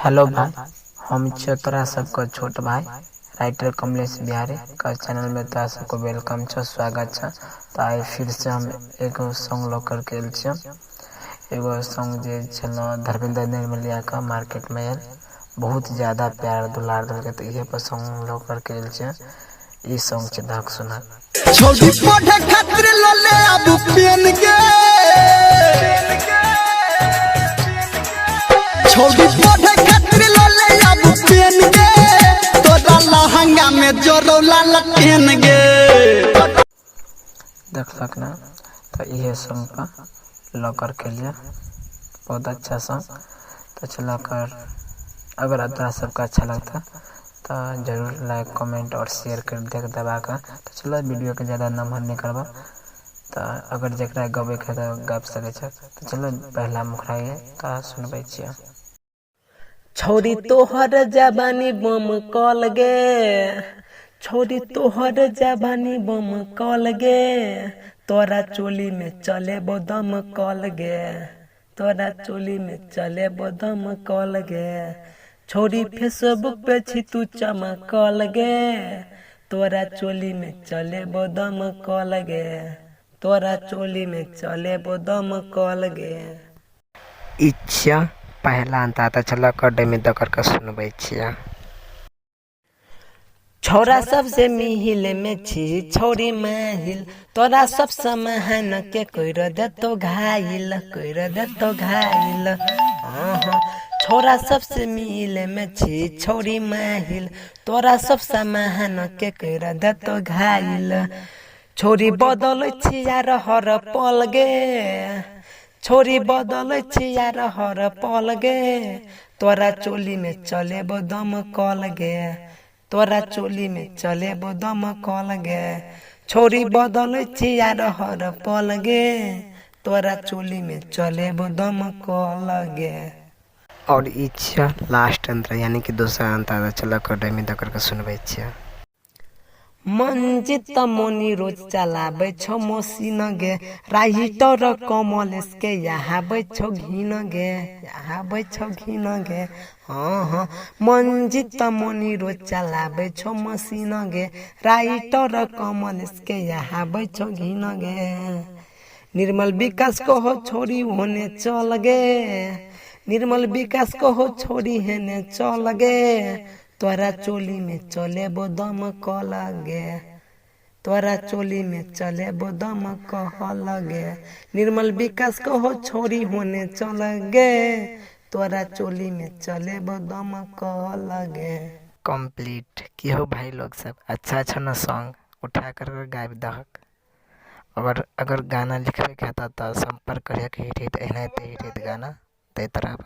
Hello भाई। हम तोरा सबका छोट भाई राइटर कमलेश बिहारी का चैनल में तोरा सबको वेलकम छ, स्वागत छ। तो आए फिर से हम एगो सॉन्ग लेकर के एगो सॉन्ग जे छलो धर्मेंद्र निर्मलिया का मार्केट में बहुत ज़्यादा प्यार दुलार दिल के, तो ये पर सॉन्ग लेकर के ई सॉन्ग से धाक सुना छोटी पढ़े खातिर लले अब पेन के छोटी पढ़े खातिर लले अब पेन के तोरा लहंगा में जोरौला लटेन गे देखलक ना। तो ये सॉन्ग पर लॉकर के लिए बहुत अच्छा सॉन्ग। तो चला कर अगर तोरा सबका अच्छा लगता तो जरूर लाइक कमेंट और शेयर कर देख दबा कर। तो चलो वीडियो के ज़्यादा नंबर नहीं करवा। तो अगर जरा गबे के तो गप सके छ। तो चलो पहला मुखरा ये तो सुनबे छियै। छोरी तोहर जबानी बम कल गे, छोरी तोहर जबानी बम कल गे, तोरा चोली में चले बदम कल गे, तोरा चोली में चले बदम कल गे, छोरी फेसबुक पे छी तू चमकल गे, तोरा चोली में चले बदम कल गे, तोरा चोली में चले बदम कल गे। इच्छा पहला अंता चला कर में दकर के सुनबे छियै। छोरा सबसे मिहिल में छी छोरी महिल, तोरा सब समहन के कोई दे तो घायल, कोई दे तो घायल। छोरा सबसे मिहिल में छी छोरी महिल, तोरा सब समहन के कोई दे तो घायल। छोरी बदल छी यार हर पल गे, छोरी बदल छी यार हर पल गे, तोरा चोली में चले बदम कल गे, तोरा चोली में चले बदम कल गे, छोरी बदल छी यार हर पल गे, तोरा चोली में चले बदम कल गे। और इच्छा लास्ट अंतर यानी कि दूसरा अंतर चला कर में दकर के सुनबे छियै। मंजित मोनी रोज चलाबे छो मशीन गे, राइटर कमलेश के यहाँ बैठो घिन गे, यहाँ बैठो घिन गे। हाँ मंजित मोनी रोज चलाबे छो मशीन गे, राइटर कमलेश के यहाँ बैठो घिन गे। निर्मल विकास को हो छोरी होने चल गे, निर्मल विकास को हो छोरी हेने चल गे, तोरा चोली में चले बदम कल गे, तोरा चोली में चले बदम कहल गे। निर्मल विकास को हो छोरी होने चल गे, तोरा चोली में चले बदम कहल गे। कंप्लीट की हो भाई लोग सब अच्छा ना सॉन्ग उठा कर गायब दहक। अगर गाना लिखवे के था तो संपर्क करिए कि हिट गाना ते तरह।